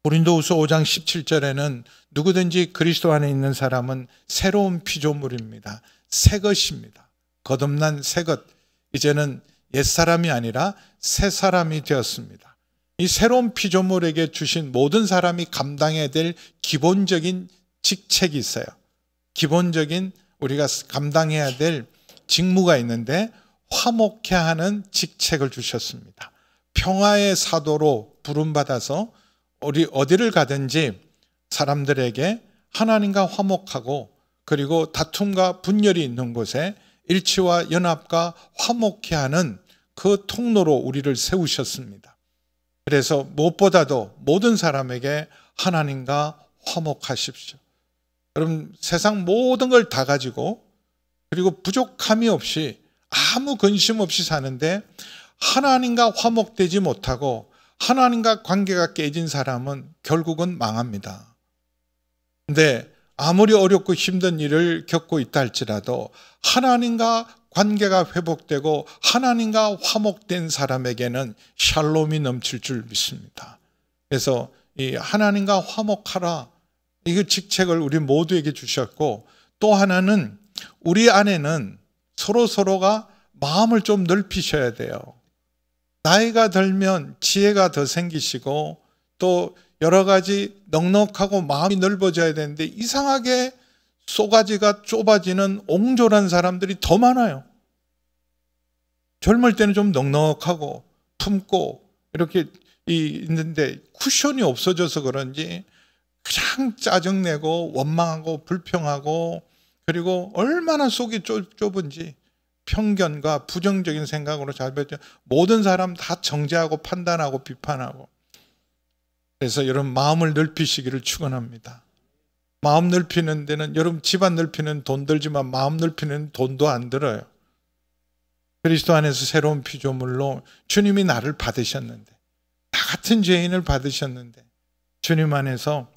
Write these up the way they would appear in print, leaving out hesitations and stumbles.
고린도후서 5장 17절에는 누구든지 그리스도 안에 있는 사람은 새로운 피조물입니다. 새 것입니다. 거듭난 새 것. 이제는 옛사람이 아니라 새 사람이 되었습니다. 이 새로운 피조물에게 주신 모든 사람이 감당해야 될 기본적인 직책이 있어요. 기본적인 우리가 감당해야 될 직무가 있는데 화목케 하는 직책을 주셨습니다. 평화의 사도로 부름받아서 우리 어디를 가든지 사람들에게 하나님과 화목하고 그리고 다툼과 분열이 있는 곳에 일치와 연합과 화목케 하는 그 통로로 우리를 세우셨습니다. 그래서 무엇보다도 모든 사람에게 하나님과 화목하십시오. 여러분, 세상 모든 걸 다 가지고 그리고 부족함이 없이 아무 근심 없이 사는데 하나님과 화목되지 못하고 하나님과 관계가 깨진 사람은 결국은 망합니다. 근데 아무리 어렵고 힘든 일을 겪고 있다 할지라도 하나님과 관계가 회복되고 하나님과 화목된 사람에게는 샬롬이 넘칠 줄 믿습니다. 그래서 이 하나님과 화목하라, 이 직책을 우리 모두에게 주셨고, 또 하나는 우리 안에는 서로가 마음을 좀 넓히셔야 돼요. 나이가 들면 지혜가 더 생기시고 또 여러 가지 넉넉하고 마음이 넓어져야 되는데 이상하게 쏘가지가 좁아지는 옹졸한 사람들이 더 많아요. 젊을 때는 좀 넉넉하고 품고 이렇게 있는데 쿠션이 없어져서 그런지 그냥 짜증내고 원망하고 불평하고 그리고 얼마나 속이 좁은지 편견과 부정적인 생각으로 모든 사람 다 정죄하고 판단하고 비판하고. 그래서 여러분 마음을 넓히시기를 축원합니다. 마음 넓히는 데는 여러분 집안 넓히는 돈 들지만 마음 넓히는 돈도 안 들어요. 그리스도 안에서 새로운 피조물로 주님이 나를 받으셨는데, 나 같은 죄인을 받으셨는데 주님 안에서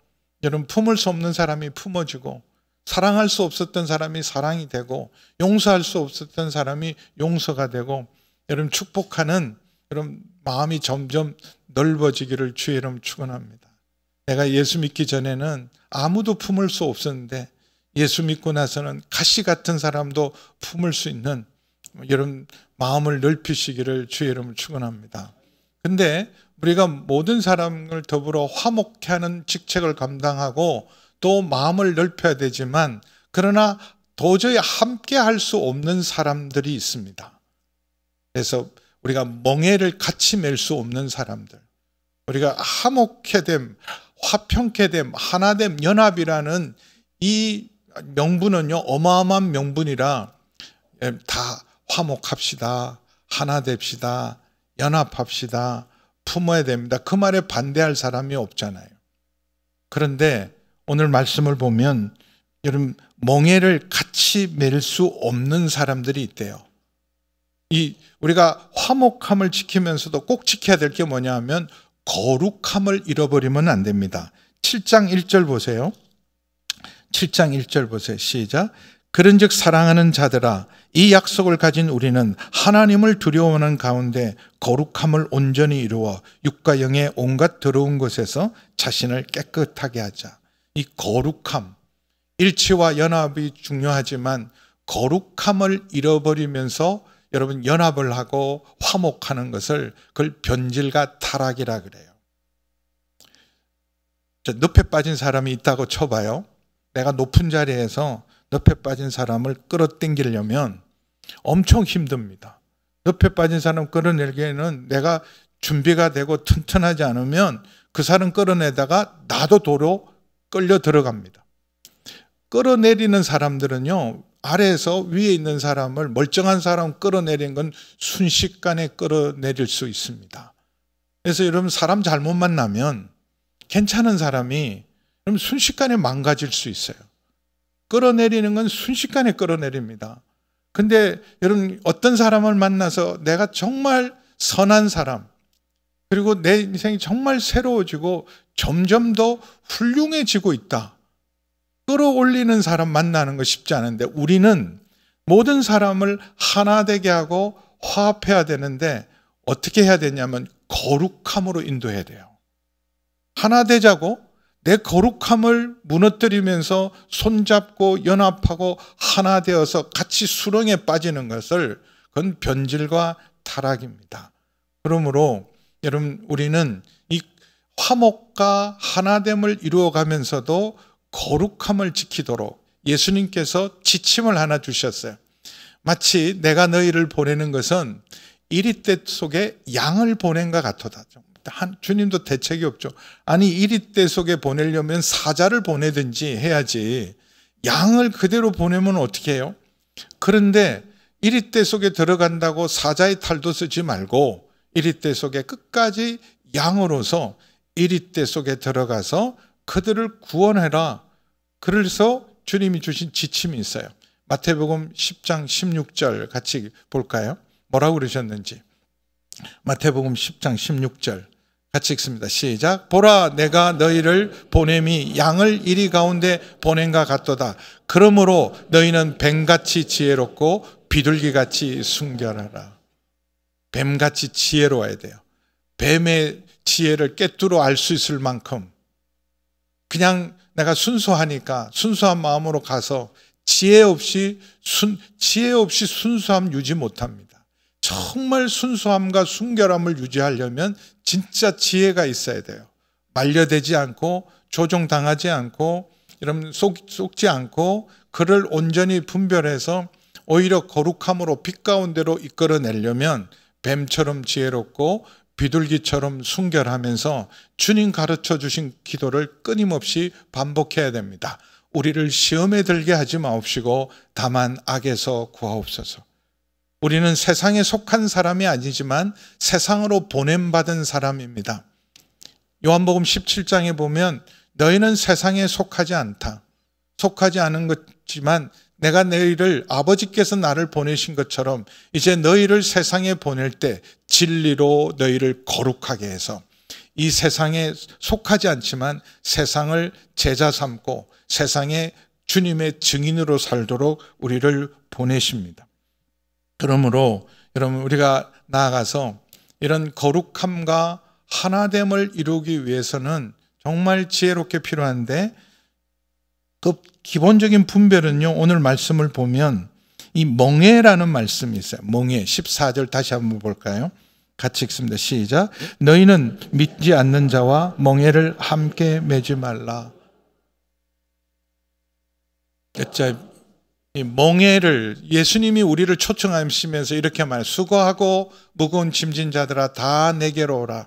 여러분 품을 수 없는 사람이 품어지고 사랑할 수 없었던 사람이 사랑이 되고 용서할 수 없었던 사람이 용서가 되고 여러분 축복하는 여러분 마음이 점점 넓어지기를 주의 이름 축원합니다. 내가 예수 믿기 전에는 아무도 품을 수 없었는데 예수 믿고 나서는 가시 같은 사람도 품을 수 있는 여러분 마음을 넓히시기를 주의 이름을 축원합니다. 근데 우리가 모든 사람을 더불어 화목케 하는 직책을 감당하고 또 마음을 넓혀야 되지만 그러나 도저히 함께 할 수 없는 사람들이 있습니다. 그래서 우리가 멍에를 같이 맬 수 없는 사람들, 우리가 화목케 됨, 화평케 됨, 하나됨, 연합이라는 이 명분은요 어마어마한 명분이라 다 화목합시다, 하나 됩시다, 연합합시다, 품어야 됩니다. 그 말에 반대할 사람이 없잖아요. 그런데 오늘 말씀을 보면 여러분 멍에를 같이 맬 수 없는 사람들이 있대요. 우리가 화목함을 지키면서도 꼭 지켜야 될 게 뭐냐 하면 거룩함을 잃어버리면 안 됩니다. 7장 1절 보세요. 7장 1절 보세요. 시작. 그런즉 사랑하는 자들아, 이 약속을 가진 우리는 하나님을 두려워하는 가운데 거룩함을 온전히 이루어 육과 영의 온갖 더러운 것에서 자신을 깨끗하게 하자. 이 거룩함, 일치와 연합이 중요하지만 거룩함을 잃어버리면서 여러분 연합을 하고 화목하는 것을 그걸 변질과 타락이라 그래요. 늪에 빠진 사람이 있다고 쳐봐요. 내가 높은 자리에서 늪에 빠진 사람을 끌어당기려면 엄청 힘듭니다. 늪에 빠진 사람 끌어내기에는 내가 준비가 되고 튼튼하지 않으면 그 사람 끌어내다가 나도 도로 끌려 들어갑니다. 끌어내리는 사람들은요 아래에서 위에 있는 사람을 멀쩡한 사람 끌어내리는 건 순식간에 끌어내릴 수 있습니다. 그래서 여러분 사람 잘못 만나면 괜찮은 사람이 순식간에 망가질 수 있어요. 끌어내리는 건 순식간에 끌어내립니다. 근데 여러분 어떤 사람을 만나서 내가 정말 선한 사람 그리고 내 인생이 정말 새로워지고 점점 더 훌륭해지고 있다. 끌어올리는 사람 만나는 거 쉽지 않은데 우리는 모든 사람을 하나 되게 하고 화합해야 되는데 어떻게 해야 되냐면 거룩함으로 인도해야 돼요. 하나 되자고 내 거룩함을 무너뜨리면서 손잡고 연합하고 하나 되어서 같이 수렁에 빠지는 것을, 그건 변질과 타락입니다. 그러므로 여러분, 우리는 이 화목과 하나됨을 이루어가면서도 거룩함을 지키도록 예수님께서 지침을 하나 주셨어요. 마치 내가 너희를 보내는 것은 이리떼 속에 양을 보낸 것 같도다. 주님도 대책이 없죠. 아니, 이리떼 속에 보내려면 사자를 보내든지 해야지 양을 그대로 보내면 어떻게 해요? 그런데 이리떼 속에 들어간다고 사자의 탈도 쓰지 말고 이리떼 속에 끝까지 양으로서 이리떼 속에 들어가서 그들을 구원해라. 그래서 주님이 주신 지침이 있어요. 마태복음 10장 16절 같이 볼까요? 뭐라고 그러셨는지. 마태복음 10장 16절 같이 읽습니다. 시작. 보라, 내가 너희를 보냄이 양을 이리 가운데 보낸가 같도다. 그러므로 너희는 뱀같이 지혜롭고 비둘기같이 순결하라. 뱀같이 지혜로워야 돼요. 뱀의 지혜를 꿰뚫어 알 수 있을 만큼 그냥 내가 순수하니까 순수한 마음으로 가서 지혜 없이 순수함 유지 못합니다. 정말 순수함과 순결함을 유지하려면 진짜 지혜가 있어야 돼요. 말려대지 않고 조종당하지 않고 이런 속지 않고 그를 온전히 분별해서 오히려 거룩함으로 빛 가운데로 이끌어내려면 뱀처럼 지혜롭고 비둘기처럼 순결하면서 주님 가르쳐 주신 기도를 끊임없이 반복해야 됩니다. 우리를 시험에 들게 하지 마옵시고 다만 악에서 구하옵소서. 우리는 세상에 속한 사람이 아니지만 세상으로 보냄받은 사람입니다. 요한복음 17장에 보면 너희는 세상에 속하지 않다. 속하지 않은 것이지만 내가 너희를 아버지께서 나를 보내신 것처럼 이제 너희를 세상에 보낼 때 진리로 너희를 거룩하게 해서 이 세상에 속하지 않지만 세상을 제자 삼고 세상에 주님의 증인으로 살도록 우리를 보내십니다. 그러므로 여러분, 우리가 나아가서 이런 거룩함과 하나됨을 이루기 위해서는 정말 지혜롭게 필요한데, 그 기본적인 분별은요, 오늘 말씀을 보면 이 멍에라는 말씀이 있어요. 멍에 14절 다시 한번 볼까요? 같이 읽습니다. 시작. 너희는 믿지 않는 자와 멍에를 함께 매지 말라. 이 멍에를 예수님이 우리를 초청하시면서 이렇게 말해요. 수고하고 무거운 짐진 자들아 다 내게로 오라.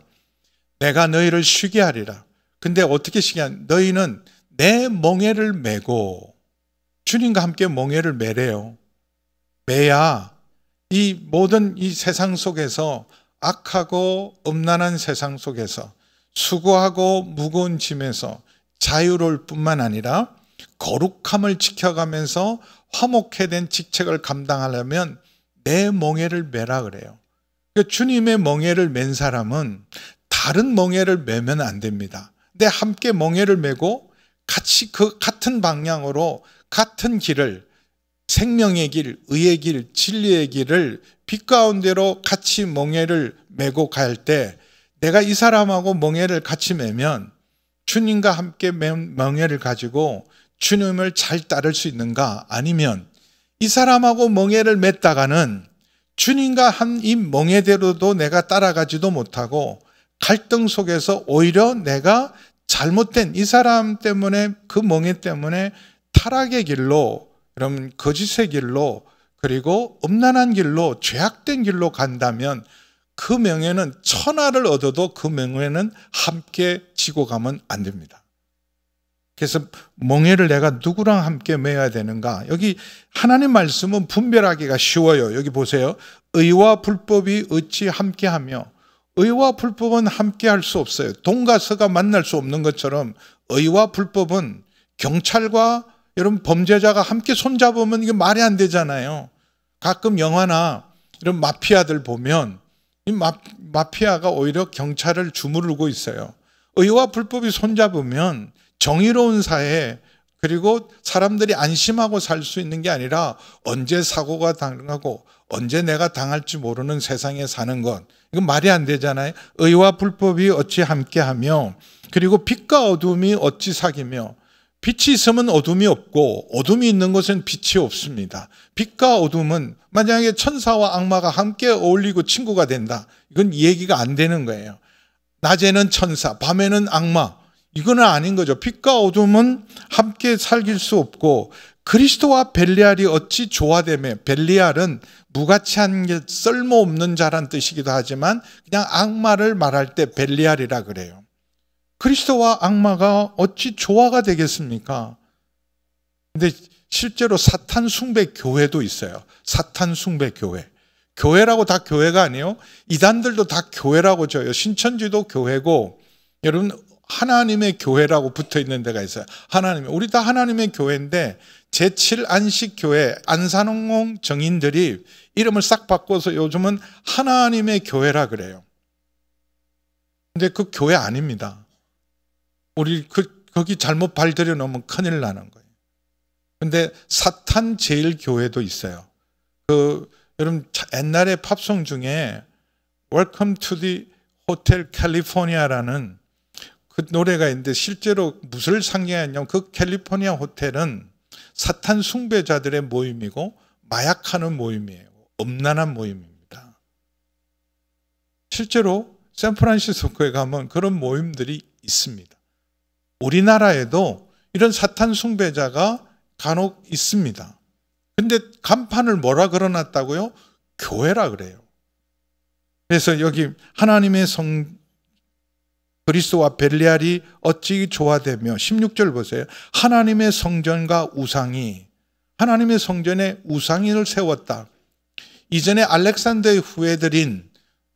내가 너희를 쉬게 하리라. 근데 어떻게 쉬게 하냐? 너희는 내 멍에를 메고, 주님과 함께 멍에를 메래요. 매야 이 모든 이 세상 속에서, 악하고 음란한 세상 속에서 수고하고 무거운 짐에서 자유로울 뿐만 아니라 거룩함을 지켜가면서 화목해 된 직책을 감당하려면 내 멍에를 메라 그래요. 그러니까 주님의 멍에를 맨 사람은 다른 멍에를 메면 안 됩니다. 근데 함께 멍에를 메고 같이 그 같은 방향으로 같은 길을, 생명의 길, 의의 길, 진리의 길을 빛 가운데로 같이 멍에를 메고 갈 때, 내가 이 사람하고 멍에를 같이 메면 주님과 함께 맨 멍에를 가지고 주님을 잘 따를 수 있는가? 아니면 이 사람하고 멍에를 맺다가는 주님과 한 이 멍에대로도 내가 따라가지도 못하고 갈등 속에서 오히려 내가 잘못된 이 사람 때문에, 그 멍에 때문에 타락의 길로, 여러분 거짓의 길로, 그리고 음란한 길로, 죄악된 길로 간다면 그 명예는 천하를 얻어도 그 명예는 함께 지고 가면 안 됩니다. 그래서 멍에를 내가 누구랑 함께 매야 되는가? 여기 하나님 말씀은 분별하기가 쉬워요. 여기 보세요. 의와 불법이 어찌 함께하며, 의와 불법은 함께 할 수 없어요. 동과 서가 만날 수 없는 것처럼 의와 불법은, 경찰과 여러분 범죄자가 함께 손잡으면 이게 말이 안 되잖아요. 가끔 영화나 이런 마피아들 보면 이 마피아가 오히려 경찰을 주무르고 있어요. 의와 불법이 손잡으면 정의로운 사회, 그리고 사람들이 안심하고 살 수 있는 게 아니라 언제 사고가 당하고 언제 내가 당할지 모르는 세상에 사는 것, 이건 말이 안 되잖아요. 의와 불법이 어찌 함께하며, 그리고 빛과 어둠이 어찌 사귀며. 빛이 있으면 어둠이 없고 어둠이 있는 곳은 빛이 없습니다. 빛과 어둠은 만약에 천사와 악마가 함께 어울리고 친구가 된다, 이건 얘기가 안 되는 거예요. 낮에는 천사, 밤에는 악마, 이거는 아닌 거죠. 빛과 어둠은 함께 살길 수 없고, 그리스도와 벨리알이 어찌 조화되며, 벨리알은 무가치한 게 쓸모없는 자란 뜻이기도 하지만 그냥 악마를 말할 때 벨리알이라 그래요. 그리스도와 악마가 어찌 조화가 되겠습니까? 근데 실제로 사탄 숭배 교회도 있어요. 사탄 숭배 교회. 교회라고 다 교회가 아니에요. 이단들도 다 교회라고 져요. 신천지도 교회고, 여러분 하나님의 교회라고 붙어 있는 데가 있어요. 우리 다 하나님의 교회인데 제7안식교회 안산홍 정인들이 이름을 싹 바꿔서 요즘은 하나님의 교회라 그래요. 근데 그 교회 아닙니다. 우리 거기 잘못 발들여 놓으면 큰일 나는 거예요. 근데 사탄 제일 교회도 있어요. 여러분 옛날에 팝송 중에 Welcome to the Hotel California라는 그 노래가 있는데, 실제로 무엇을 상징하냐면 그 캘리포니아 호텔은 사탄 숭배자들의 모임이고 마약하는 모임이에요. 음란한 모임입니다. 실제로 샌프란시스코에 가면 그런 모임들이 있습니다. 우리나라에도 이런 사탄 숭배자가 간혹 있습니다. 근데 간판을 뭐라 걸어놨다고요? 교회라 그래요. 그래서 여기 하나님의 그리스도와 벨리알이 어찌 조화되며, 16절 보세요. 하나님의 성전과 우상이, 하나님의 성전에 우상을 세웠다. 이전에 알렉산더의 후예들인,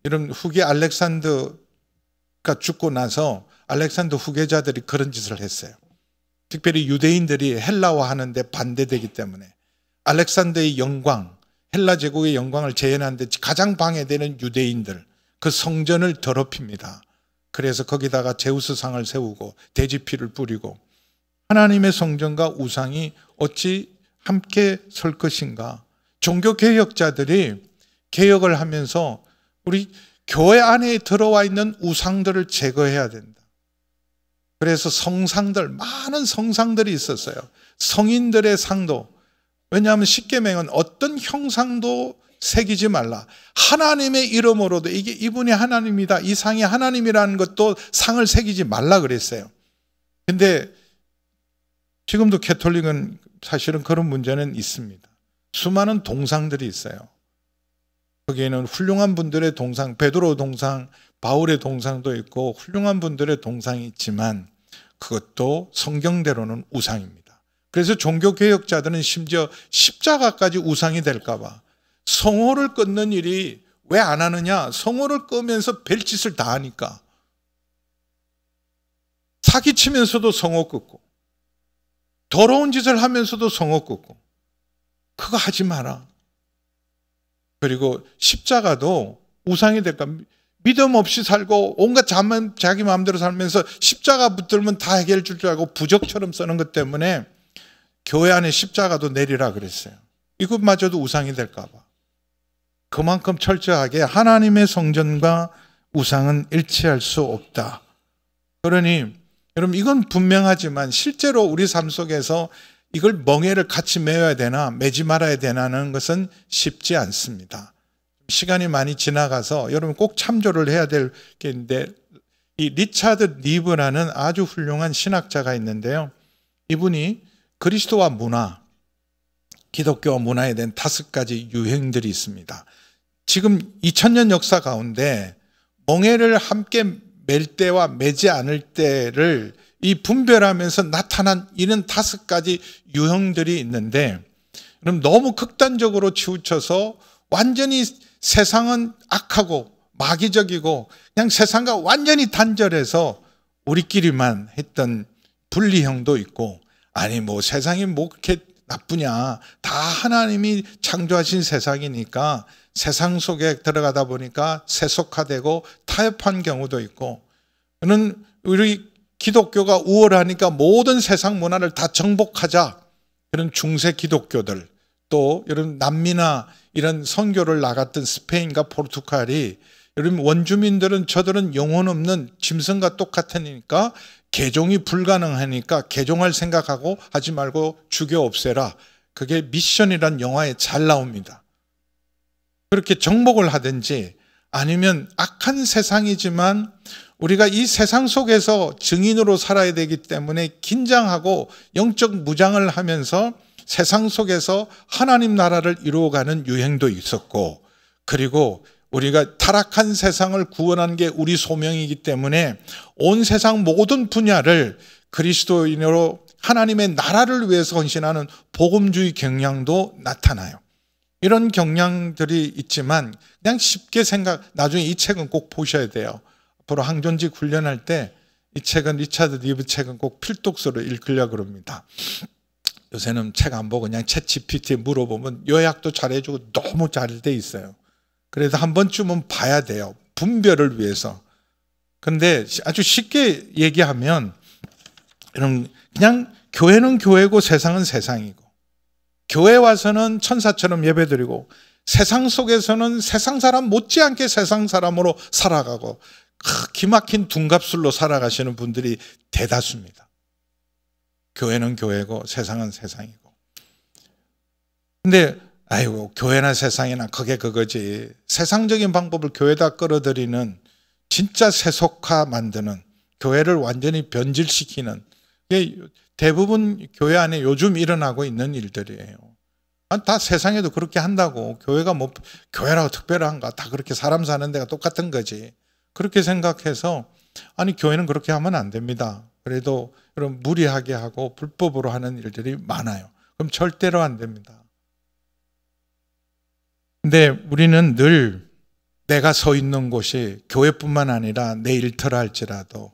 이런 후계 알렉산더가 죽고 나서 알렉산더 후계자들이 그런 짓을 했어요. 특별히 유대인들이 헬라화하는데 반대되기 때문에 알렉산더의 영광, 헬라 제국의 영광을 재현하는데 가장 방해되는 유대인들, 그 성전을 더럽힙니다. 그래서 거기다가 제우스상을 세우고 돼지피를 뿌리고, 하나님의 성전과 우상이 어찌 함께 설 것인가. 종교개혁자들이 개혁을 하면서 우리 교회 안에 들어와 있는 우상들을 제거해야 된다. 그래서 성상들, 많은 성상들이 있었어요. 성인들의 상도. 왜냐하면 십계명은 어떤 형상도 새기지 말라. 하나님의 이름으로도 이분이 하나님이다, 이 상이 하나님이라는 것도 상을 새기지 말라 그랬어요. 근데 지금도 캐톨릭은 사실은 그런 문제는 있습니다. 수많은 동상들이 있어요. 거기에는 훌륭한 분들의 동상, 베드로 동상, 바울의 동상도 있고 훌륭한 분들의 동상이 있지만 그것도 성경대로는 우상입니다. 그래서 종교개혁자들은 심지어 십자가까지 우상이 될까 봐 성호를 끊는 일이 왜 안 하느냐? 성호를 끄면서 별짓을 다 하니까. 사기치면서도 성호 끊고, 더러운 짓을 하면서도 성호 끊고, 그거 하지 마라. 그리고 십자가도 우상이 될까? 믿음 없이 살고 온갖 자기 마음대로 살면서 십자가 붙들면 다 해결 줄 알고 부적처럼 쓰는 것 때문에 교회 안에 십자가도 내리라 그랬어요. 이것마저도 우상이 될까 봐. 그만큼 철저하게 하나님의 성전과 우상은 일치할 수 없다. 그러니 여러분 이건 분명하지만 실제로 우리 삶 속에서 이걸 멍에를 같이 메어야 되나 매지 말아야 되나는 것은 쉽지 않습니다. 시간이 많이 지나가서 여러분 꼭 참조를 해야 될 게 있는데, 이 리차드 리브라는 아주 훌륭한 신학자가 있는데요. 이분이 그리스도와 문화, 기독교와 문화에 대한 5가지 유행들이 있습니다. 지금 2000년 역사 가운데 멍에를 함께 맬 때와 매지 않을 때를 이 분별하면서 나타난 이런 5가지 유형들이 있는데, 그럼 너무 극단적으로 치우쳐서 완전히 세상은 악하고 마귀적이고 그냥 세상과 완전히 단절해서 우리끼리만 했던 분리형도 있고, 아니 뭐 세상이 뭐 그렇게 나쁘냐, 다 하나님이 창조하신 세상이니까 세상 속에 들어가다 보니까 세속화되고 타협한 경우도 있고, 우리 기독교가 우월하니까 모든 세상 문화를 다 정복하자. 그런 중세 기독교들, 또 이런 남미나 이런 선교를 나갔던 스페인과 포르투갈이, 여러분 원주민들은 저들은 영혼 없는 짐승과 똑같으니까 개종이 불가능하니까 개종할 생각하고 하지 말고 죽여 없애라. 그게 미션이란 영화에 잘 나옵니다. 그렇게 정복을 하든지, 아니면 악한 세상이지만 우리가 이 세상 속에서 증인으로 살아야 되기 때문에 긴장하고 영적 무장을 하면서 세상 속에서 하나님 나라를 이루어가는 유행도 있었고, 그리고 우리가 타락한 세상을 구원하는 게 우리 소명이기 때문에 온 세상 모든 분야를 그리스도인으로 하나님의 나라를 위해서 헌신하는 복음주의 경향도 나타나요. 이런 경향들이 있지만 그냥 쉽게 나중에 이 책은 꼭 보셔야 돼요. 앞으로 항존직 훈련할 때 이 책은, 리차드 리브 책은 꼭 필독서로 읽으려고 그럽니다. 요새는 책 안 보고 그냥 챗 GPT에 물어보면 요약도 잘해주고 너무 잘 돼 있어요. 그래서 한 번쯤은 봐야 돼요. 분별을 위해서. 근데 아주 쉽게 얘기하면, 그냥 교회는 교회고 세상은 세상이고, 교회 와서는 천사처럼 예배드리고, 세상 속에서는 세상 사람 못지않게 세상 사람으로 살아가고, 기막힌 둔갑술로 살아가시는 분들이 대다수입니다. 교회는 교회고 세상은 세상이고. 근데 아이고, 교회나 세상이나 그게 그거지. 세상적인 방법을 교회에다 끌어들이는, 진짜 세속화 만드는, 교회를 완전히 변질시키는, 게 대부분 교회 안에 요즘 일어나고 있는 일들이에요. 다 세상에도 그렇게 한다고. 교회가 뭐 교회라고 특별한가? 다 그렇게 사람 사는 데가 똑같은 거지. 그렇게 생각해서, 아니 교회는 그렇게 하면 안 됩니다. 그래도 이런 무리하게 하고 불법으로 하는 일들이 많아요. 그럼 절대로 안 됩니다. 근데 우리는 늘 내가 서 있는 곳이 교회뿐만 아니라 내 일터라 할지라도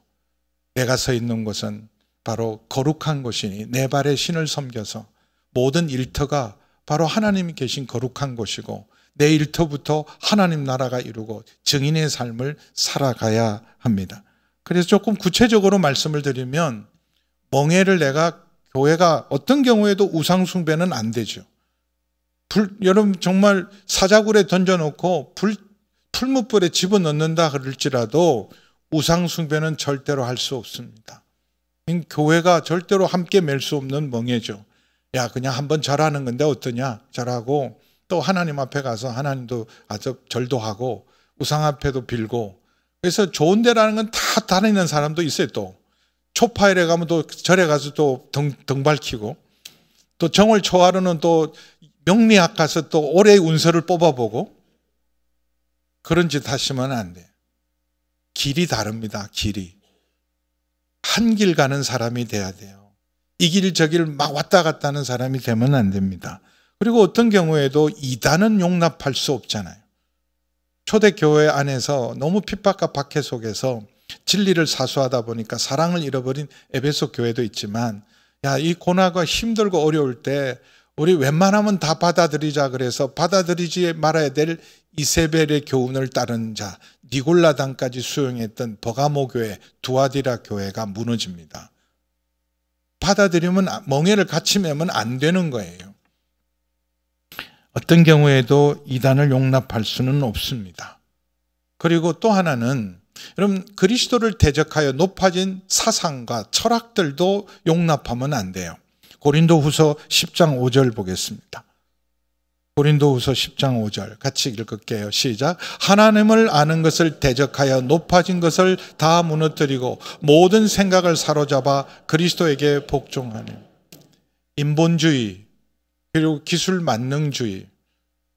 내가 서 있는 곳은 바로 거룩한 곳이니 내 발에 신을 섬겨서 모든 일터가 바로 하나님이 계신 거룩한 곳이고, 내 일터부터 하나님 나라가 이루고 증인의 삶을 살아가야 합니다. 그래서 조금 구체적으로 말씀을 드리면, 멍에를 교회가 어떤 경우에도 우상 숭배는 안 되죠. 여러분 정말 사자굴에 던져놓고 풀무불에 집어넣는다 그럴지라도 우상 숭배는 절대로 할 수 없습니다. 교회가 절대로 함께 맬 수 없는 멍에죠. 야, 그냥 한번 절하는 건데 어떠냐? 절하고 또 하나님 앞에 가서 하나님도 절도 하고 우상 앞에도 빌고, 그래서 좋은 데라는 건 다 다니는 사람도 있어요. 또 초파일에 가면 또 절에 가서 또 등 밝히고, 또 정월 초하루는 또 명리학 가서 또 올해의 운세를 뽑아보고, 그런 짓 하시면 안 돼요. 길이 다릅니다. 길이. 한 길 가는 사람이 돼야 돼요. 이 길 저 길 막 왔다 갔다 하는 사람이 되면 안 됩니다. 그리고 어떤 경우에도 이단은 용납할 수 없잖아요. 초대교회 안에서 너무 핍박과 박해 속에서 진리를 사수하다 보니까 사랑을 잃어버린 에베소 교회도 있지만, 야, 이 고난과 힘들고 어려울 때 우리 웬만하면 다 받아들이자 그래서 받아들이지 말아야 될 이세벨의 교훈을 따르는 자, 니골라당까지 수용했던 버가모 교회, 두아디라 교회가 무너집니다. 받아들이면, 멍에를 같이 매면 안 되는 거예요. 어떤 경우에도 이단을 용납할 수는 없습니다. 그리고 또 하나는, 여러분 그리스도를 대적하여 높아진 사상과 철학들도 용납하면 안 돼요. 고린도후서 10장 5절 보겠습니다. 고린도후서 10장 5절 같이 읽을게요. 시작. 하나님을 아는 것을 대적하여 높아진 것을 다 무너뜨리고 모든 생각을 사로잡아 그리스도에게 복종하는, 인본주의 그리고 기술 만능주의,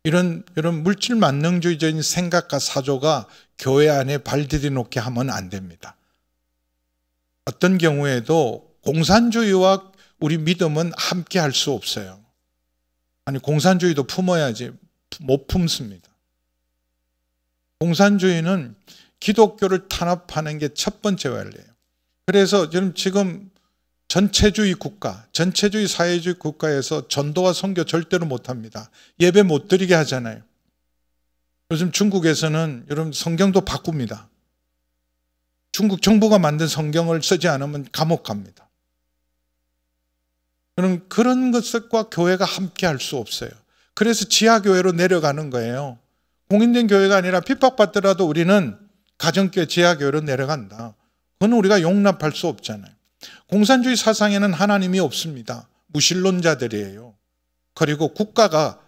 이런 물질 만능주의적인 생각과 사조가 교회 안에 발디디 놓게 하면 안 됩니다. 어떤 경우에도 공산주의와 우리 믿음은 함께 할 수 없어요. 아니, 공산주의도 품어야지 못 품습니다. 공산주의는 기독교를 탄압하는 게 첫 번째 원리예요. 그래서 지금 전체주의 국가, 전체주의 사회주의 국가에서 전도와 선교 절대로 못합니다. 예배 못 드리게 하잖아요. 요즘 중국에서는 여러분 성경도 바꿉니다. 중국 정부가 만든 성경을 쓰지 않으면 감옥 갑니다. 그런 것과 교회가 함께 할 수 없어요. 그래서 지하교회로 내려가는 거예요. 공인된 교회가 아니라 핍박받더라도 우리는 가정교회 지하교회로 내려간다. 그건 우리가 용납할 수 없잖아요. 공산주의 사상에는 하나님이 없습니다. 무신론자들이에요. 그리고 국가가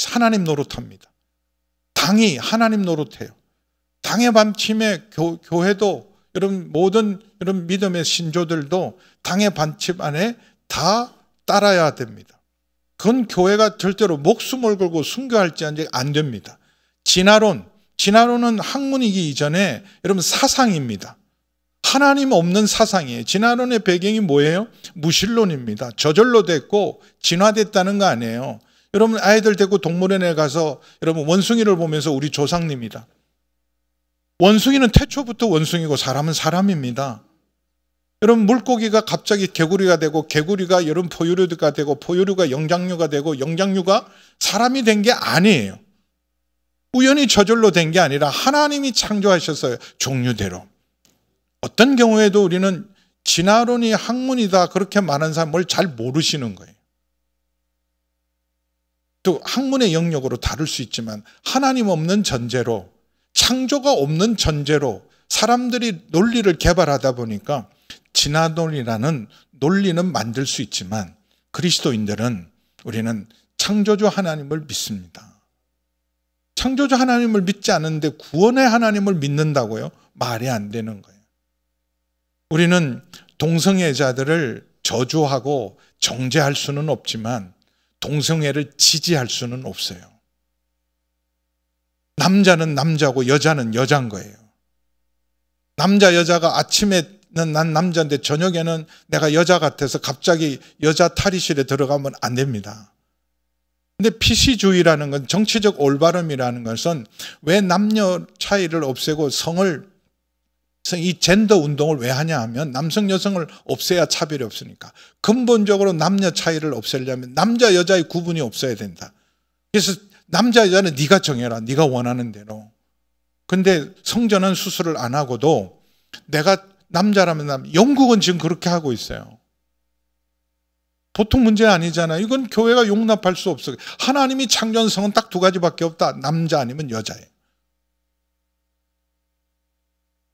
하나님 노릇합니다. 당이 하나님 노릇해요. 당의 반침에 교회도 모든 이런 믿음의 신조들도 당의 반침 안에 다 따라야 됩니다. 그건 교회가 절대로 목숨을 걸고 순교할지 안 됩니다. 진화론은 학문이기 이전에 여러분 사상입니다. 하나님 없는 사상이에요. 진화론의 배경이 뭐예요? 무신론입니다. 저절로 됐고 진화됐다는 거 아니에요. 여러분 아이들 데리고 동물원에 가서 여러분 원숭이를 보면서 우리 조상님이다. 원숭이는 태초부터 원숭이고 사람은 사람입니다. 여러분 물고기가 갑자기 개구리가 되고 개구리가 여러분 포유류가 되고 포유류가 영장류가 되고 영장류가 사람이 된 게 아니에요. 우연히 저절로 된 게 아니라 하나님이 창조하셨어요. 종류대로. 어떤 경우에도 우리는 진화론이 학문이다 그렇게 말하는 사람을 잘 모르시는 거예요. 또 학문의 영역으로 다룰 수 있지만 하나님 없는 전제로 창조가 없는 전제로 사람들이 논리를 개발하다 보니까 진화론이라는 논리는 만들 수 있지만 그리스도인들은 우리는 창조주 하나님을 믿습니다. 창조주 하나님을 믿지 않는데 구원의 하나님을 믿는다고요? 말이 안 되는 거예요. 우리는 동성애자들을 저주하고 정죄할 수는 없지만 동성애를 지지할 수는 없어요. 남자는 남자고 여자는 여자인 거예요. 남자 여자가 아침에는 난 남자인데 저녁에는 내가 여자 같아서 갑자기 여자 탈의실에 들어가면 안 됩니다. 근데 PC주의라는 건 정치적 올바름이라는 것은 왜 남녀 차이를 없애고 이 젠더 운동을 왜 하냐 하면 남성 여성을 없애야 차별이 없으니까 근본적으로 남녀 차이를 없애려면 남자 여자의 구분이 없어야 된다. 그래서 남자 여자는 네가 정해라. 네가 원하는 대로. 근데 성전환 수술을 안 하고도 내가 남자라면 영국은 지금 그렇게 하고 있어요. 보통 문제 아니잖아요. 이건 교회가 용납할 수 없어요. 하나님이 창조한 성은 딱 두 가지밖에 없다. 남자 아니면 여자예요.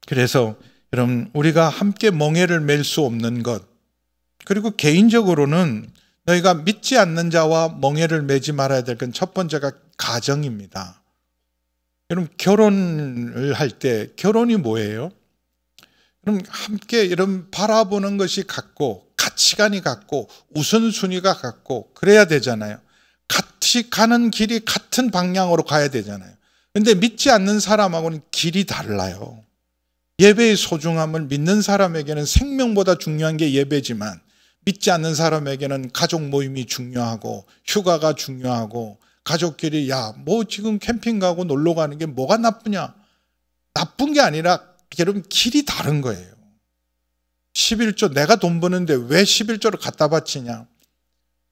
그래서 여러분 우리가 함께 멍에를 맬 수 없는 것 그리고 개인적으로는 너희가 믿지 않는 자와 멍에를 매지 말아야 될 건 첫 번째가 가정입니다. 여러분 결혼을 할 때 결혼이 뭐예요? 여러분 함께 여러분 바라보는 것이 같고 가치관이 같고 우선순위가 같고 그래야 되잖아요. 같이 가는 길이 같은 방향으로 가야 되잖아요. 그런데 믿지 않는 사람하고는 길이 달라요. 예배의 소중함을 믿는 사람에게는 생명보다 중요한 게 예배지만 믿지 않는 사람에게는 가족 모임이 중요하고 휴가가 중요하고 가족끼리 뭐 지금 캠핑 가고 놀러 가는 게 뭐가 나쁘냐? 나쁜 게 아니라 여러분 길이 다른 거예요. 11조 내가 돈 버는데 왜 11조를 갖다 바치냐?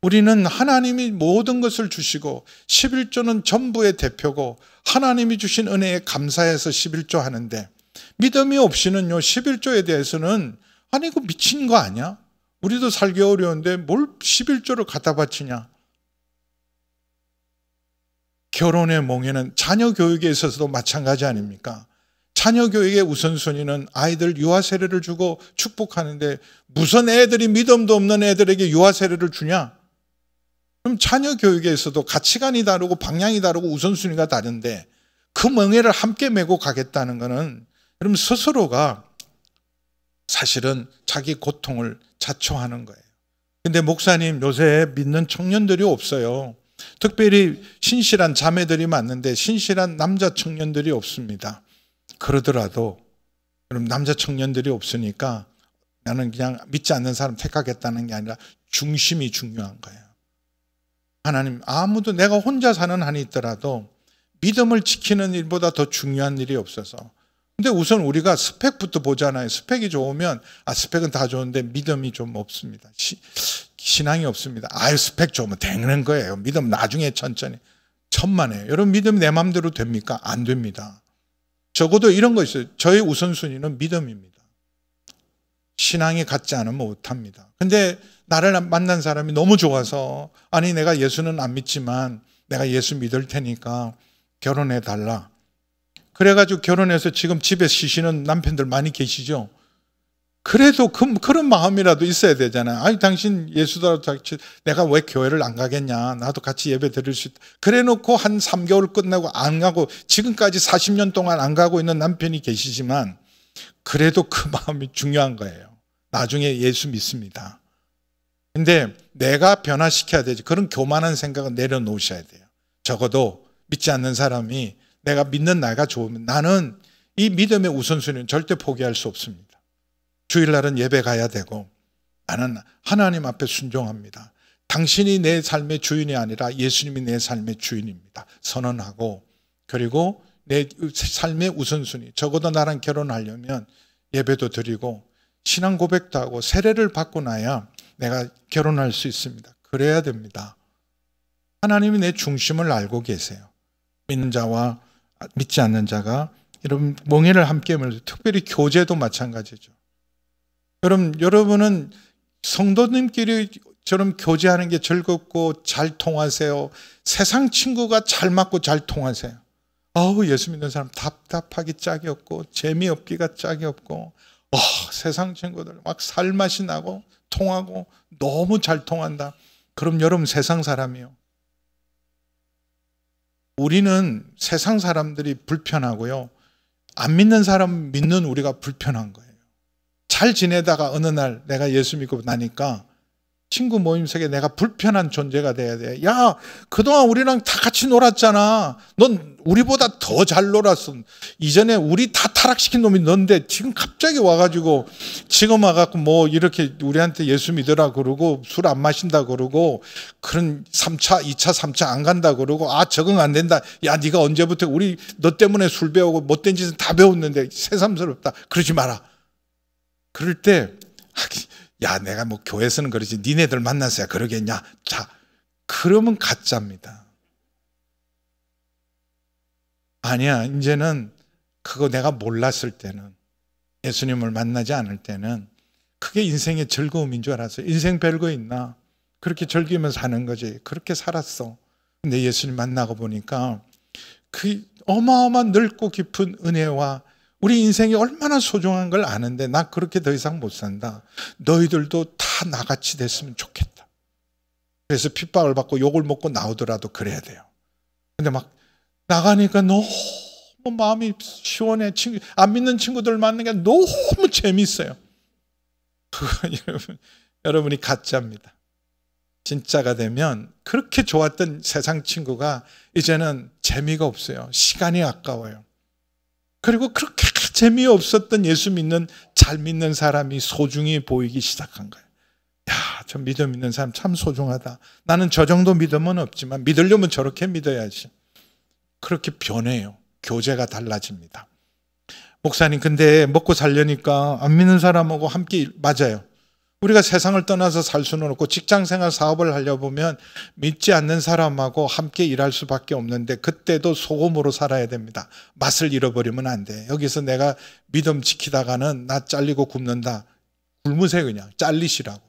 우리는 하나님이 모든 것을 주시고 11조는 전부의 대표고 하나님이 주신 은혜에 감사해서 11조 하는데 믿음이 없이는요 11조에 대해서는 아니 이거 미친 거 아니야? 우리도 살기 어려운데 뭘 11조를 갖다 바치냐? 결혼의 몽에는 자녀 교육에 있어서도 마찬가지 아닙니까? 자녀 교육의 우선순위는 아이들 유아 세례를 주고 축복하는데 무슨 애들이 믿음도 없는 애들에게 유아 세례를 주냐? 그럼 자녀 교육에 있어도 가치관이 다르고 방향이 다르고 우선순위가 다른데 그 멍에를 함께 메고 가겠다는 것은 여러분 스스로가 사실은 자기 고통을 자초하는 거예요. 근데 목사님 요새 믿는 청년들이 없어요. 특별히 신실한 자매들이 많은데 신실한 남자 청년들이 없습니다. 그러더라도 여러분 남자 청년들이 없으니까 나는 그냥 믿지 않는 사람 택하겠다는 게 아니라 중심이 중요한 거예요. 하나님 아무도 내가 혼자 사는 한이 있더라도 믿음을 지키는 일보다 더 중요한 일이 없어서 근데 우선 우리가 스펙부터 보잖아요. 스펙이 좋으면 스펙은 다 좋은데 믿음이 좀 없습니다. 신앙이 없습니다. 스펙 좋으면 되는 거예요. 믿음 나중에 천천히 천만에요. 여러분 믿음 내 마음대로 됩니까? 안 됩니다. 적어도 이런 거 있어요. 저의 우선순위는 믿음입니다. 신앙이 같지 않으면 못합니다. 근데 나를 만난 사람이 너무 좋아서 아니 내가 예수는 안 믿지만 내가 예수 믿을 테니까 결혼해 달라. 그래가지고 결혼해서 지금 집에 쉬시는 남편들 많이 계시죠. 그래도 그런 마음이라도 있어야 되잖아요. 아니 당신 예수도 내가 왜 교회를 안 가겠냐. 나도 같이 예배 드릴 수 있다. 그래 놓고 한 3개월 끝나고 안 가고 지금까지 40년 동안 안 가고 있는 남편이 계시지만 그래도 그 마음이 중요한 거예요. 나중에 예수 믿습니다. 근데 내가 변화시켜야 되지. 그런 교만한 생각은 내려놓으셔야 돼요. 적어도 믿지 않는 사람이 내가 믿는 나이가 좋으면 나는 이 믿음의 우선순위는 절대 포기할 수 없습니다. 주일날은 예배 가야 되고 나는 하나님 앞에 순종합니다. 당신이 내 삶의 주인이 아니라 예수님이 내 삶의 주인입니다. 선언하고 그리고 내 삶의 우선순위 적어도 나랑 결혼하려면 예배도 드리고 신앙 고백도 하고 세례를 받고 나야 내가 결혼할 수 있습니다. 그래야 됩니다. 하나님이 내 중심을 알고 계세요. 믿는 자와 믿지 않는 자가 이런 멍에를 함께 물고 특별히 교제도 마찬가지죠. 여러분은 성도님끼리처럼 교제하는 게 즐겁고 잘 통하세요. 세상 친구가 잘 맞고 잘 통하세요. 예수 믿는 사람 답답하기 짝이 없고 재미없기가 짝이 없고 세상 친구들 막 살맛이 나고 통하고 너무 잘 통한다. 그럼 여러분 세상 사람이요. 우리는 세상 사람들이 불편하고요. 안 믿는 사람 믿는 우리가 불편한 거예요. 잘 지내다가 어느 날 내가 예수 믿고 나니까 친구 모임 속에 내가 불편한 존재가 돼야 돼. 야, 그동안 우리랑 다 같이 놀았잖아. 넌 우리보다 더 잘 놀았어. 이전에 우리 다 타락시킨 놈이 넌데 지금 갑자기 와가지고 지금 와갖고 뭐 이렇게 우리한테 예수 믿으라 그러고 술 안 마신다 그러고 그런 3차, 2차, 3차 안 간다 그러고 적응 안 된다. 야, 네가 언제부터 우리 너 때문에 술 배우고 못된 짓은 다 배웠는데 새삼스럽다. 그러지 마라. 그럴 때 야, 내가 뭐 교회에서는 그러지 니네들 만나서야 그러겠냐. 자, 그러면 가짜입니다. 아니야, 이제는 그거 내가 몰랐을 때는 예수님을 만나지 않을 때는 그게 인생의 즐거움인 줄 알았어요. 인생 별거 있나. 그렇게 즐기면서 사는 거지. 그렇게 살았어. 근데 예수님 만나고 보니까 그 어마어마한 넓고 깊은 은혜와 우리 인생이 얼마나 소중한 걸 아는데 나 그렇게 더 이상 못 산다. 너희들도 다 나같이 됐으면 좋겠다. 그래서 핍박을 받고 욕을 먹고 나오더라도 그래야 돼요. 근데 막 나가니까 너무 마음이 시원해. 안 믿는 친구들 만나는 게 너무 재밌어요. 그거 여러분이 가짜입니다. 진짜가 되면 그렇게 좋았던 세상 친구가 이제는 재미가 없어요. 시간이 아까워요. 그리고 그렇게 재미없었던 예수 믿는 잘 믿는 사람이 소중히 보이기 시작한 거예요. 야, 저 믿음 있는 사람 참 소중하다. 나는 저 정도 믿음은 없지만 믿으려면 저렇게 믿어야지. 그렇게 변해요. 교제가 달라집니다. 목사님, 근데 먹고 살려니까 안 믿는 사람하고 함께 맞아요. 우리가 세상을 떠나서 살 수는 없고 직장생활 사업을 하려 보면 믿지 않는 사람하고 함께 일할 수밖에 없는데 그때도 소금으로 살아야 됩니다. 맛을 잃어버리면 안 돼. 여기서 내가 믿음 지키다가는 나 잘리고 굶는다. 굶으세요 그냥. 잘리시라고.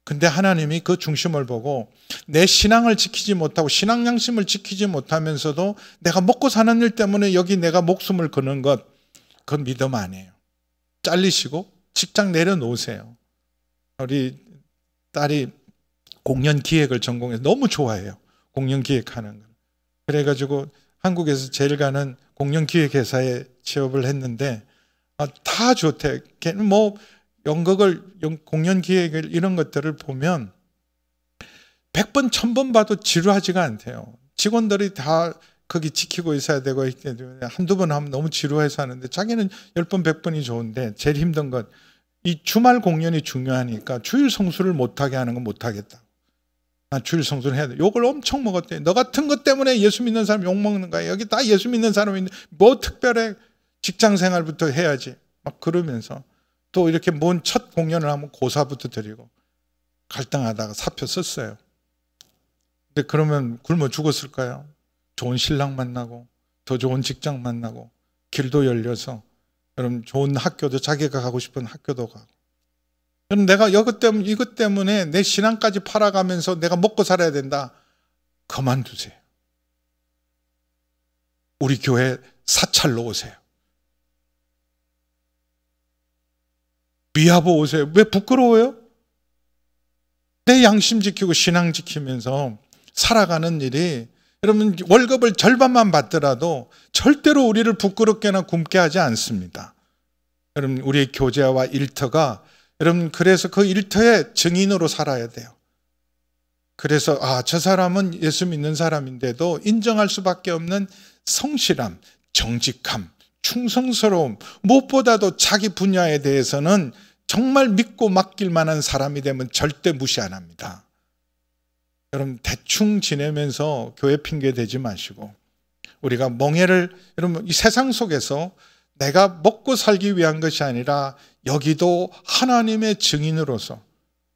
근데 하나님이 그 중심을 보고 내 신앙을 지키지 못하고 신앙 양심을 지키지 못하면서도 내가 먹고 사는 일 때문에 여기 내가 목숨을 거는 것, 그건 믿음 아니에요. 잘리시고 직장 내려놓으세요. 우리 딸이 공연 기획을 전공해서 너무 좋아해요. 공연 기획하는 걸. 그래가지고 한국에서 제일 가는 공연 기획 회사에 취업을 했는데 다 좋대. 걔는 뭐 연극을 공연 기획을 이런 것들을 보면 100번 1000번 봐도 지루하지가 않대요. 직원들이 다 거기 지키고 있어야 되고 한두 번 하면 너무 지루해서 하는데 자기는 10번 100번이 좋은데 제일 힘든 건 이 주말 공연이 중요하니까 주일 성수를 못하게 하는 건 못하겠다. 나 주일 성수를 해야 돼. 욕을 엄청 먹었대. 너 같은 것 때문에 예수 믿는 사람 욕 먹는 거야. 여기 다 예수 믿는 사람인데 뭐 특별해. 직장 생활부터 해야지. 막 그러면서 또 이렇게 뭔 첫 공연을 하면 고사부터 드리고 갈등하다가 사표 썼어요. 근데 그러면 굶어 죽었을까요? 좋은 신랑 만나고 더 좋은 직장 만나고 길도 열려서 여러분 좋은 학교도 자기가 가고 싶은 학교도 가고. 저는 내가 이것 때문에 내 신앙까지 팔아가면서 내가 먹고 살아야 된다. 그만두세요. 우리 교회 사찰로 오세요. 미아보 오세요. 왜 부끄러워요? 내 양심 지키고 신앙 지키면서 살아가는 일이 여러분 월급을 절반만 받더라도 절대로 우리를 부끄럽게나 굶게 하지 않습니다. 여러분 우리의 교제와 일터가 여러분 그래서 그 일터의 증인으로 살아야 돼요. 그래서 저 사람은 예수 믿는 사람인데도 인정할 수밖에 없는 성실함, 정직함, 충성스러움, 무엇보다도 자기 분야에 대해서는 정말 믿고 맡길 만한 사람이 되면 절대 무시 안 합니다. 여러분 대충 지내면서 교회 핑계 대지 마시고 우리가 멍해를 여러분 이 세상 속에서 내가 먹고 살기 위한 것이 아니라 여기도 하나님의 증인으로서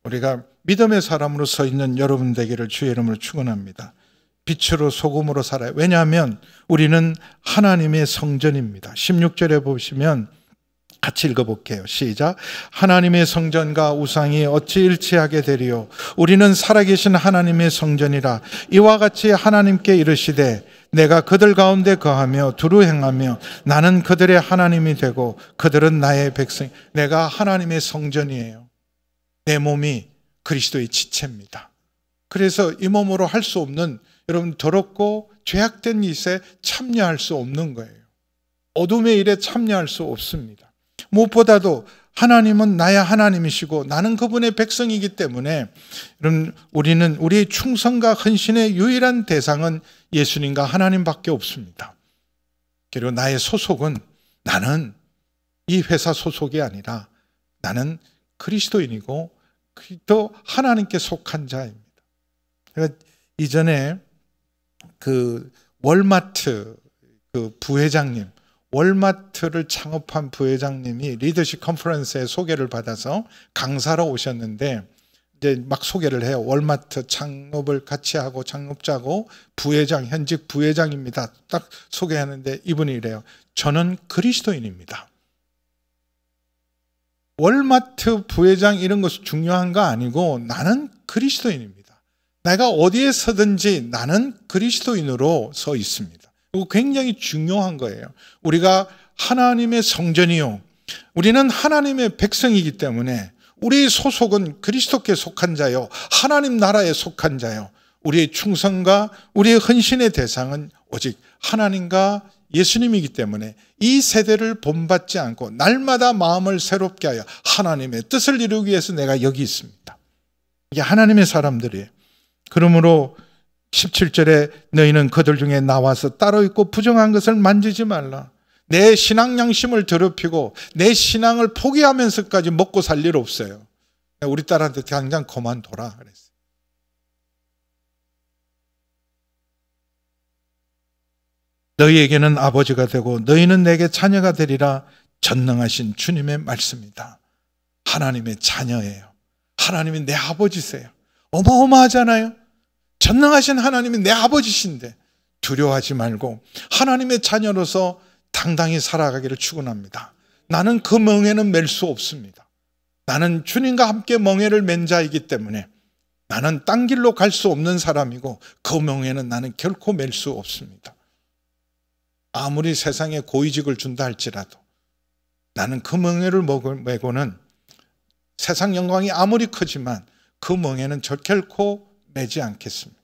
우리가 믿음의 사람으로 서 있는 여러분 되기를 주의 이름으로 축원합니다. 빛으로 소금으로 살아요. 왜냐하면 우리는 하나님의 성전입니다. 16절에 보시면 같이 읽어볼게요. 시작. 하나님의 성전과 우상이 어찌 일치하게 되리요. 우리는 살아계신 하나님의 성전이라. 이와 같이 하나님께 이르시되 내가 그들 가운데 거하며 두루 행하며 나는 그들의 하나님이 되고 그들은 나의 백성. 내가 하나님의 성전이에요. 내 몸이 그리스도의 지체입니다. 그래서 이 몸으로 할 수 없는 여러분 더럽고 죄악된 일에 참여할 수 없는 거예요. 어둠의 일에 참여할 수 없습니다. 무엇보다도 하나님은 나의 하나님이시고 나는 그분의 백성이기 때문에 여러분 우리는 우리의 충성과 헌신의 유일한 대상은 예수님과 하나님밖에 없습니다. 그리고 나의 소속은 나는 이 회사 소속이 아니라 나는 그리스도인이고 그리스도 하나님께 속한 자입니다. 제가 이전에 그 월마트 그 부회장님, 월마트를 창업한 부회장님이 리더십 컨퍼런스에 소개를 받아서 강사로 오셨는데 이제 막 소개를 해요. 월마트 창업을 같이 하고 창업자고 부회장, 현직 부회장입니다. 딱 소개하는데 이분이 이래요. 저는 그리스도인입니다. 월마트 부회장 이런 것이 중요한 거 아니고 나는 그리스도인입니다. 내가 어디에 서든지 나는 그리스도인으로 서 있습니다. 이거 굉장히 중요한 거예요. 우리가 하나님의 성전이요. 우리는 하나님의 백성이기 때문에 우리의 소속은 그리스도께 속한 자요. 하나님 나라에 속한 자요. 우리의 충성과 우리의 헌신의 대상은 오직 하나님과 예수님이기 때문에 이 세대를 본받지 않고 날마다 마음을 새롭게 하여 하나님의 뜻을 이루기 위해서 내가 여기 있습니다. 이게 하나님의 사람들이에요. 그러므로 17절에 너희는 그들 중에 나와서 따로 있고 부정한 것을 만지지 말라. 내 신앙 양심을 더럽히고 내 신앙을 포기하면서까지 먹고 살 일 없어요. 우리 딸한테 당장 그만둬라 그랬어요. 너희에게는 아버지가 되고 너희는 내게 자녀가 되리라. 전능하신 주님의 말씀이다. 하나님의 자녀예요. 하나님이 내 아버지세요. 어마어마하잖아요. 전능하신 하나님이 내 아버지신데 두려워하지 말고 하나님의 자녀로서 당당히 살아가기를 축원합니다. 나는 그 멍에는 맬 수 없습니다. 나는 주님과 함께 멍에를 맨 자이기 때문에 나는 딴 길로 갈 수 없는 사람이고 그 멍에는 나는 결코 맬 수 없습니다. 아무리 세상에 고위직을 준다 할지라도 나는 그 멍에를 메고는 세상 영광이 아무리 크지만 그 멍에는 저 결코 매지 않겠습니다.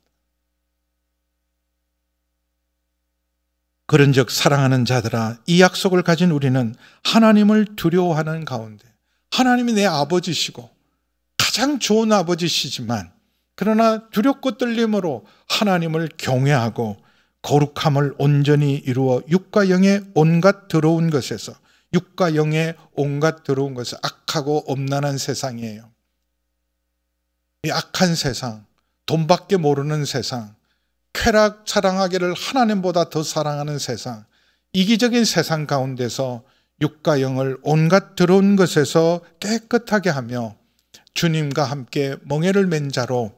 그런즉 사랑하는 자들아 이 약속을 가진 우리는 하나님을 두려워하는 가운데 하나님이 내 아버지시고 가장 좋은 아버지시지만 그러나 두렵고 떨림으로 하나님을 경외하고 거룩함을 온전히 이루어 육과 영의 온갖 더러운 것에서 육과 영의 온갖 더러운 것은 악하고 엄난한 세상이에요. 이 악한 세상, 돈밖에 모르는 세상, 쾌락 사랑하기를 하나님보다 더 사랑하는 세상, 이기적인 세상 가운데서 육과 영을 온갖 더러운 것에서 깨끗하게 하며 주님과 함께 멍에를 맨 자로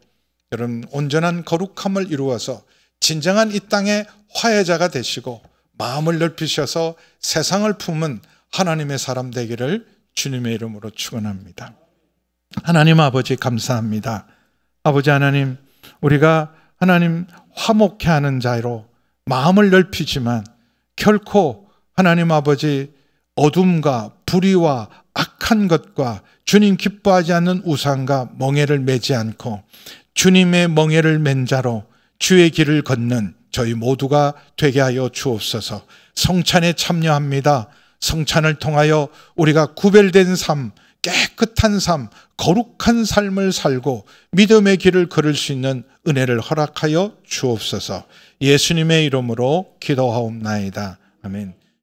여러분 온전한 거룩함을 이루어서 진정한 이 땅의 화해자가 되시고 마음을 넓히셔서 세상을 품은 하나님의 사람 되기를 주님의 이름으로 축원합니다. 하나님 아버지 감사합니다. 아버지 하나님, 우리가 하나님 화목해하는 자로 마음을 넓히지만 결코 하나님 아버지 어둠과 불의와 악한 것과 주님 기뻐하지 않는 우상과 멍에를 매지 않고 주님의 멍에를 맨 자로 주의 길을 걷는 저희 모두가 되게 하여 주옵소서. 성찬에 참여합니다. 성찬을 통하여 우리가 구별된 삶, 깨끗한 삶, 거룩한 삶을 살고 믿음의 길을 걸을 수 있는 은혜를 허락하여 주옵소서. 예수님의 이름으로 기도하옵나이다. 아멘.